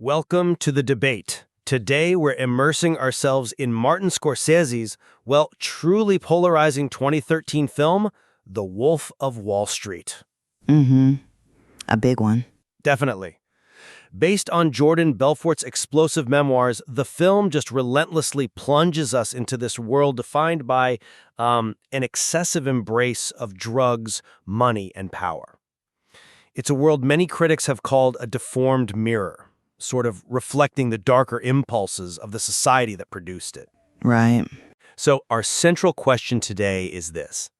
Welcome to the debate. Today, we're immersing ourselves in Martin Scorsese's, truly polarizing 2013 film, The Wolf of Wall Street. A big one. Definitely. Based on Jordan Belfort's explosive memoirs, the film just relentlessly plunges us into this world defined by an excessive embrace of drugs, money, and power. It's a world many critics have called a deformed mirror, sort of reflecting the darker impulses of the society that produced it. Right. So our central question today is this.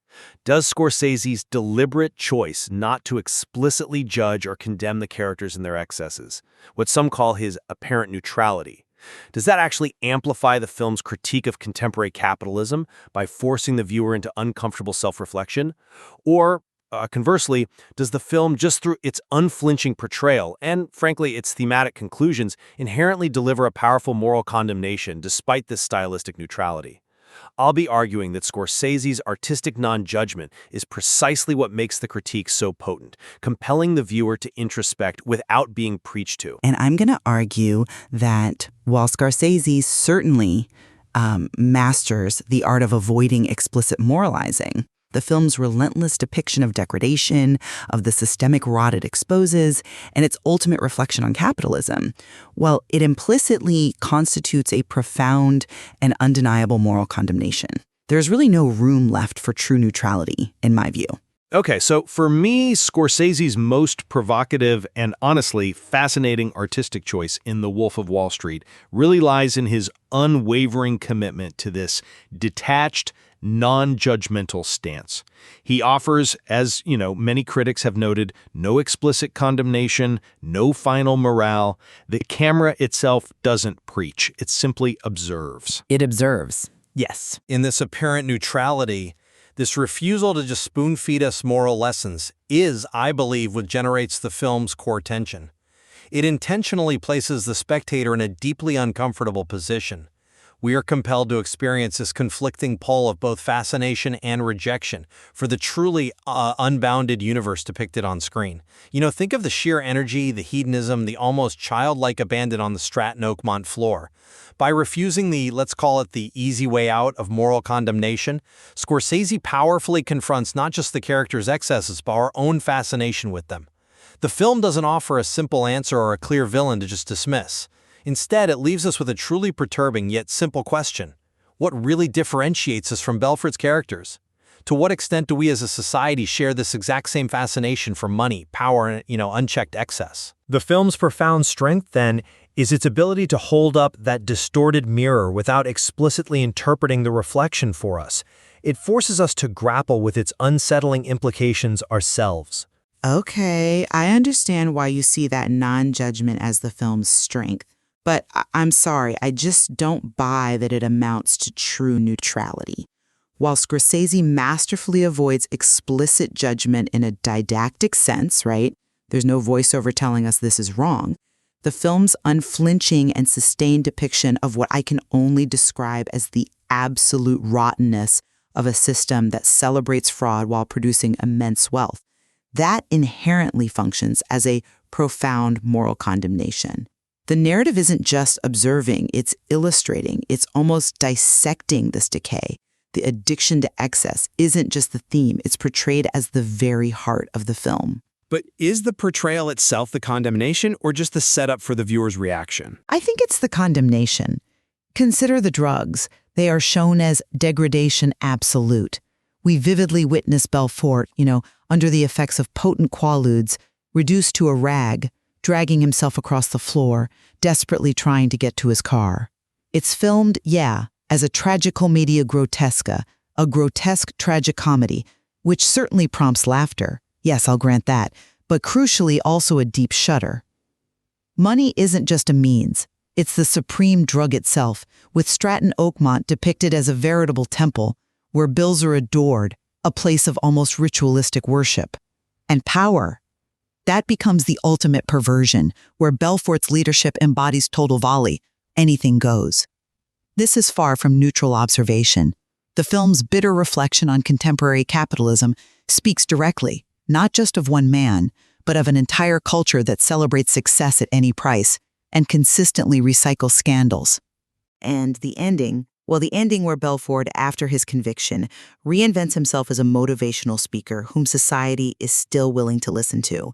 Does Scorsese's deliberate choice not to explicitly judge or condemn the characters and their excesses, what some call his apparent neutrality, does that actually amplify the film's critique of contemporary capitalism by forcing the viewer into uncomfortable self-reflection? Or conversely, does the film, just through its unflinching portrayal and, frankly, its thematic conclusions, inherently deliver a powerful moral condemnation despite this stylistic neutrality? I'll be arguing that Scorsese's artistic non-judgment is precisely what makes the critique so potent, compelling the viewer to introspect without being preached to. And I'm going to argue that while Scorsese certainly masters the art of avoiding explicit moralizing, the film's relentless depiction of degradation, of the systemic rot it exposes, and its ultimate reflection on capitalism, well, it implicitly constitutes a profound and undeniable moral condemnation. There's really no room left for true neutrality, in my view. Okay, so for me, Scorsese's most provocative and honestly fascinating artistic choice in The Wolf of Wall Street really lies in his unwavering commitment to this detached, non-judgmental stance. He offers, as many critics have noted, no explicit condemnation, no final morale. The camera itself doesn't preach. It simply observes. It observes. Yes. In this apparent neutrality, this refusal to just spoon-feed us moral lessons is, I believe, what generates the film's core tension. It intentionally places the spectator in a deeply uncomfortable position. We are compelled to experience this conflicting pull of both fascination and rejection for the truly unbounded universe depicted on screen. Think of the sheer energy, the hedonism, the almost childlike abandon on the Stratton Oakmont floor. By refusing let's call it the easy way out of moral condemnation, Scorsese powerfully confronts not just the characters' excesses, but our own fascination with them. The film doesn't offer a simple answer or a clear villain to just dismiss. Instead, it leaves us with a truly perturbing yet simple question. What really differentiates us from Belfort's characters? To what extent do we as a society share this exact same fascination for money, power, and, unchecked excess? The film's profound strength, then, is its ability to hold up that distorted mirror without explicitly interpreting the reflection for us. It forces us to grapple with its unsettling implications ourselves. Okay, I understand why you see that non-judgment as the film's strength. But I'm sorry, I just don't buy that it amounts to true neutrality. While Scorsese masterfully avoids explicit judgment in a didactic sense, right? There's no voiceover telling us this is wrong. The film's unflinching and sustained depiction of what I can only describe as the absolute rottenness of a system that celebrates fraud while producing immense wealth, that inherently functions as a profound moral condemnation. The narrative isn't just observing, it's illustrating, it's almost dissecting this decay. The addiction to excess isn't just the theme, it's portrayed as the very heart of the film. But is the portrayal itself the condemnation or just the setup for the viewer's reaction? I think it's the condemnation. Consider the drugs. They are shown as degradation absolute. We vividly witness Belfort, under the effects of potent quaaludes, reduced to a rag, dragging himself across the floor, desperately trying to get to his car. It's filmed, as a tragicomedia grotesca, a grotesque tragicomedy, which certainly prompts laughter. Yes, I'll grant that, but crucially also a deep shudder. Money isn't just a means. It's the supreme drug itself, with Stratton Oakmont depicted as a veritable temple, where bills are adored, a place of almost ritualistic worship. And power. That becomes the ultimate perversion, where Belfort's leadership embodies total volley. Anything goes. This is far from neutral observation. The film's bitter reflection on contemporary capitalism speaks directly, not just of one man, but of an entire culture that celebrates success at any price, and consistently recycle scandals. And the ending, well, the ending where Belfort, after his conviction, reinvents himself as a motivational speaker whom society is still willing to listen to.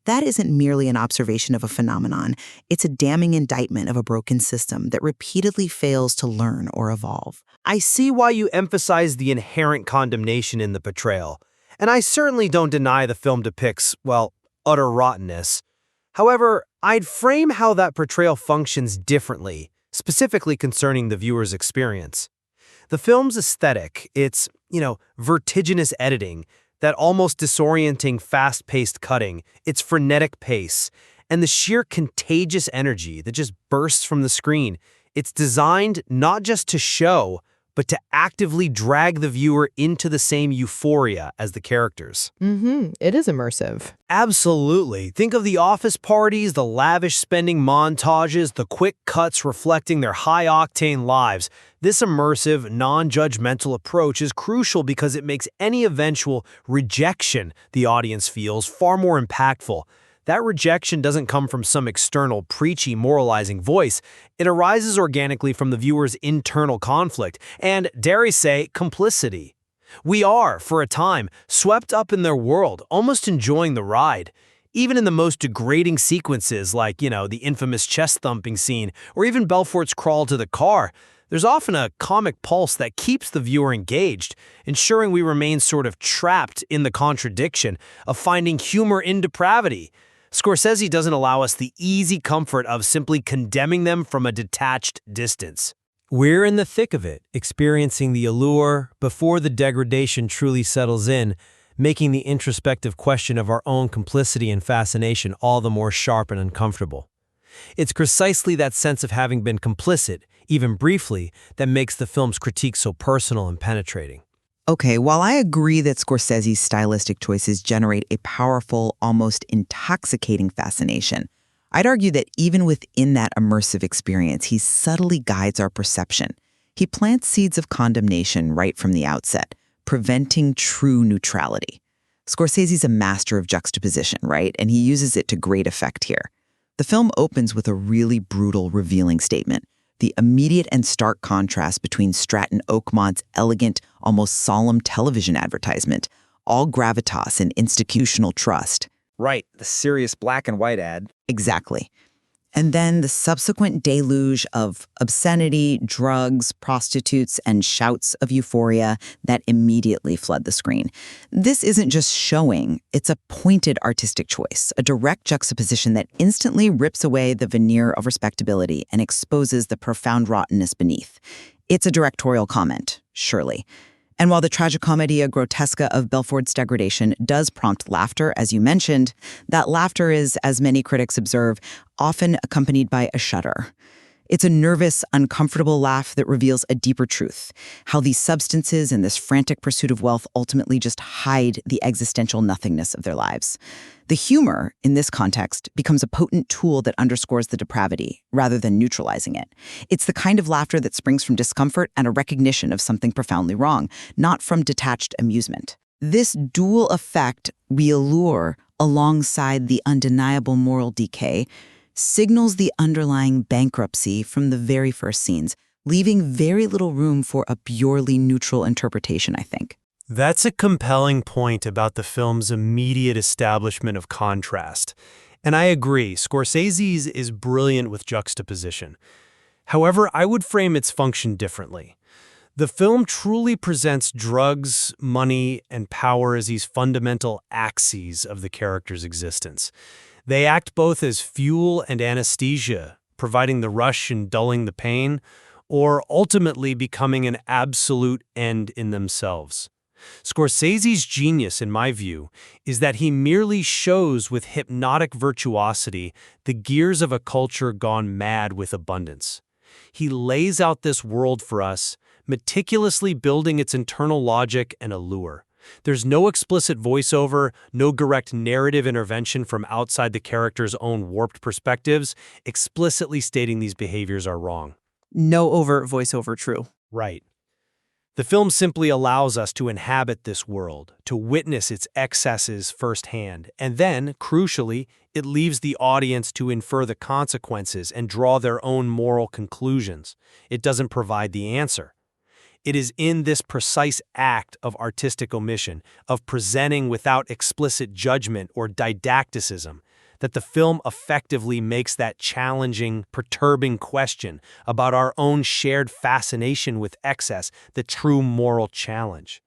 That isn't merely an observation of a phenomenon. It's a damning indictment of a broken system that repeatedly fails to learn or evolve. I see why you emphasize the inherent condemnation in the portrayal, and I certainly don't deny the film depicts, well, utter rottenness. However, I'd frame how that portrayal functions differently, specifically concerning the viewer's experience. The film's aesthetic, its, vertiginous editing, that almost disorienting fast-paced cutting, its frenetic pace, and the sheer contagious energy that just bursts from the screen, it's designed not just to show, but to actively drag the viewer into the same euphoria as the characters. It is immersive. Absolutely. Think of the office parties, the lavish spending montages, the quick cuts reflecting their high-octane lives. This immersive, non-judgmental approach is crucial because it makes any eventual rejection the audience feels far more impactful. That rejection doesn't come from some external, preachy, moralizing voice. It arises organically from the viewer's internal conflict and, dare I say, complicity. We are, for a time, swept up in their world, almost enjoying the ride. Even in the most degrading sequences like, the infamous chest-thumping scene or even Belfort's crawl to the car, there's often a comic pulse that keeps the viewer engaged, ensuring we remain sort of trapped in the contradiction of finding humor in depravity. Scorsese doesn't allow us the easy comfort of simply condemning them from a detached distance. We're in the thick of it, experiencing the allure before the degradation truly settles in, making the introspective question of our own complicity and fascination all the more sharp and uncomfortable. It's precisely that sense of having been complicit, even briefly, that makes the film's critique so personal and penetrating. Okay, while I agree that Scorsese's stylistic choices generate a powerful, almost intoxicating fascination, I'd argue that even within that immersive experience, he subtly guides our perception. He plants seeds of condemnation right from the outset, preventing true neutrality. Scorsese's a master of juxtaposition, right? And he uses it to great effect here. The film opens with a really brutal, revealing statement. The immediate and stark contrast between Stratton Oakmont's elegant, almost solemn television advertisement, all gravitas and institutional trust. Right, the serious black and white ad. Exactly. And then the subsequent deluge of obscenity, drugs, prostitutes, and shouts of euphoria that immediately flood the screen. This isn't just showing, it's a pointed artistic choice, a direct juxtaposition that instantly rips away the veneer of respectability and exposes the profound rottenness beneath. It's a directorial comment, surely. And while the tragicomedia grotesca of Belfort's degradation does prompt laughter, as you mentioned, that laughter is, as many critics observe, often accompanied by a shudder. It's a nervous, uncomfortable laugh that reveals a deeper truth, how these substances and this frantic pursuit of wealth ultimately just hide the existential nothingness of their lives. The humor, in this context, becomes a potent tool that underscores the depravity, rather than neutralizing it. It's the kind of laughter that springs from discomfort and a recognition of something profoundly wrong, not from detached amusement. This dual effect we allure alongside the undeniable moral decay signals the underlying bankruptcy from the very first scenes, leaving very little room for a purely neutral interpretation, I think. That's a compelling point about the film's immediate establishment of contrast. And I agree, Scorsese's is brilliant with juxtaposition. However, I would frame its function differently. The film truly presents drugs, money, and power as these fundamental axes of the character's existence. They act both as fuel and anesthesia, providing the rush and dulling the pain, or ultimately becoming an absolute end in themselves. Scorsese's genius, in my view, is that he merely shows with hypnotic virtuosity the gears of a culture gone mad with abundance. He lays out this world for us, meticulously building its internal logic and allure. There's no explicit voiceover, no direct narrative intervention from outside the character's own warped perspectives, explicitly stating these behaviors are wrong. No overt voiceover, true. Right. The film simply allows us to inhabit this world, to witness its excesses firsthand, and then, crucially, it leaves the audience to infer the consequences and draw their own moral conclusions. It doesn't provide the answer. It is in this precise act of artistic omission, of presenting without explicit judgment or didacticism, that the film effectively makes that challenging, perturbing question about our own shared fascination with excess the true moral challenge.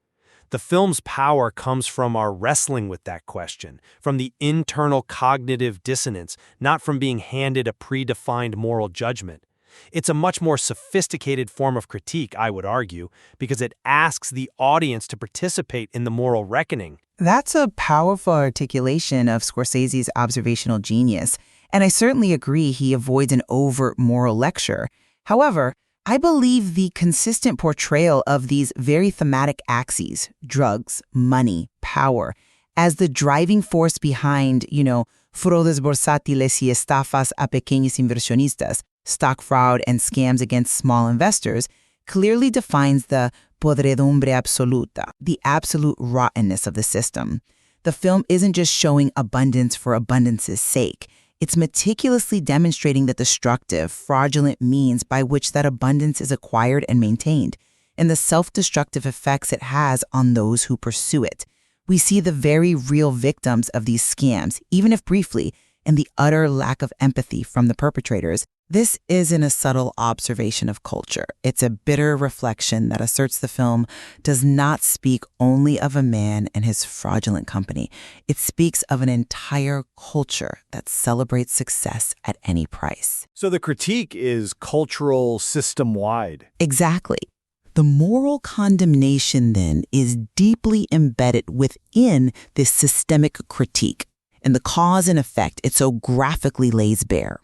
The film's power comes from our wrestling with that question, from the internal cognitive dissonance, not from being handed a predefined moral judgment. It's a much more sophisticated form of critique, I would argue, because it asks the audience to participate in the moral reckoning. That's a powerful articulation of Scorsese's observational genius, and I certainly agree he avoids an overt moral lecture. However, I believe the consistent portrayal of these very thematic axes, drugs, money, power, as the driving force behind, fraudes bursátiles y estafas a pequeños inversionistas, stock fraud and scams against small investors, clearly defines the podredumbre absoluta, the absolute rottenness of the system. The film isn't just showing abundance for abundance's sake. It's meticulously demonstrating the destructive, fraudulent means by which that abundance is acquired and maintained, and the self-destructive effects it has on those who pursue it. We see the very real victims of these scams, even if briefly, and the utter lack of empathy from the perpetrators. This isn't a subtle observation of culture. It's a bitter reflection that asserts the film does not speak only of a man and his fraudulent company. It speaks of an entire culture that celebrates success at any price. So the critique is cultural, system-wide. Exactly. The moral condemnation, then, is deeply embedded within this systemic critique, and the cause and effect it so graphically lays bare.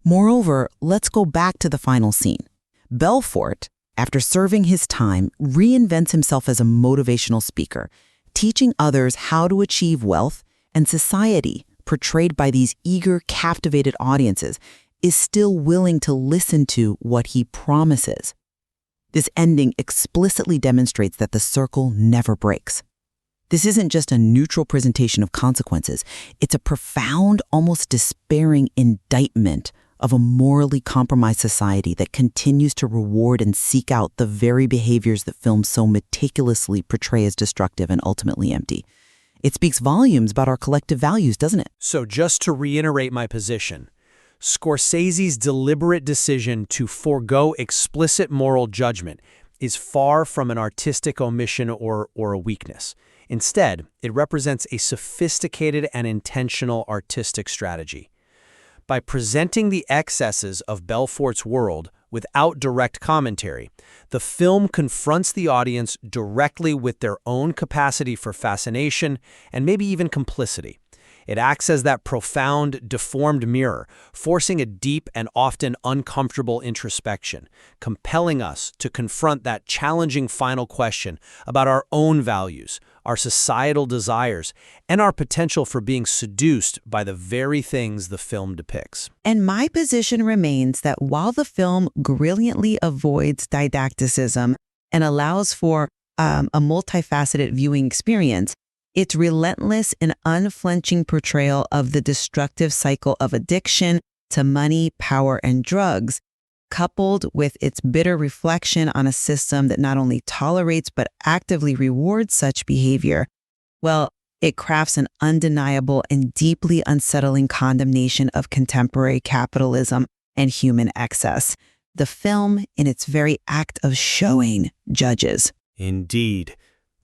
Moreover, let's go back to the final scene. Belfort, after serving his time, reinvents himself as a motivational speaker, teaching others how to achieve wealth, and society, portrayed by these eager, captivated audiences, is still willing to listen to what he promises. This ending explicitly demonstrates that the circle never breaks. This isn't just a neutral presentation of consequences. It's a profound, almost despairing indictment of a morally compromised society that continues to reward and seek out the very behaviors that films so meticulously portray as destructive and ultimately empty. It speaks volumes about our collective values, doesn't it? So just to reiterate my position, Scorsese's deliberate decision to forego explicit moral judgment is far from an artistic omission or a weakness. Instead, it represents a sophisticated and intentional artistic strategy. By presenting the excesses of Belfort's world without direct commentary, the film confronts the audience directly with their own capacity for fascination and maybe even complicity. It acts as that profound, deformed mirror, forcing a deep and often uncomfortable introspection, compelling us to confront that challenging final question about our own values, our societal desires, and our potential for being seduced by the very things the film depicts. And my position remains that while the film brilliantly avoids didacticism and allows for a multifaceted viewing experience, its relentless and unflinching portrayal of the destructive cycle of addiction to money, power, and drugs, coupled with its bitter reflection on a system that not only tolerates but actively rewards such behavior, well, it crafts an undeniable and deeply unsettling condemnation of contemporary capitalism and human excess. The film, in its very act of showing, judges. Indeed.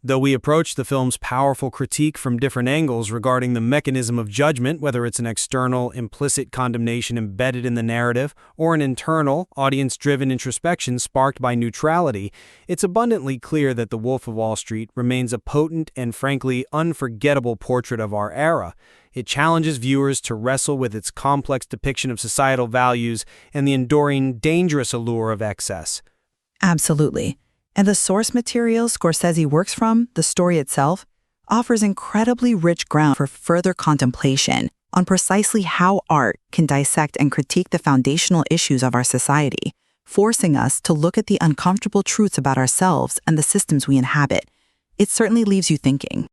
Though we approach the film's powerful critique from different angles regarding the mechanism of judgment, whether it's an external, implicit condemnation embedded in the narrative, or an internal, audience-driven introspection sparked by neutrality, it's abundantly clear that The Wolf of Wall Street remains a potent and frankly unforgettable portrait of our era. It challenges viewers to wrestle with its complex depiction of societal values and the enduring, dangerous allure of excess. Absolutely. And the source material Scorsese works from, the story itself, offers incredibly rich ground for further contemplation on precisely how art can dissect and critique the foundational issues of our society, forcing us to look at the uncomfortable truths about ourselves and the systems we inhabit. It certainly leaves you thinking.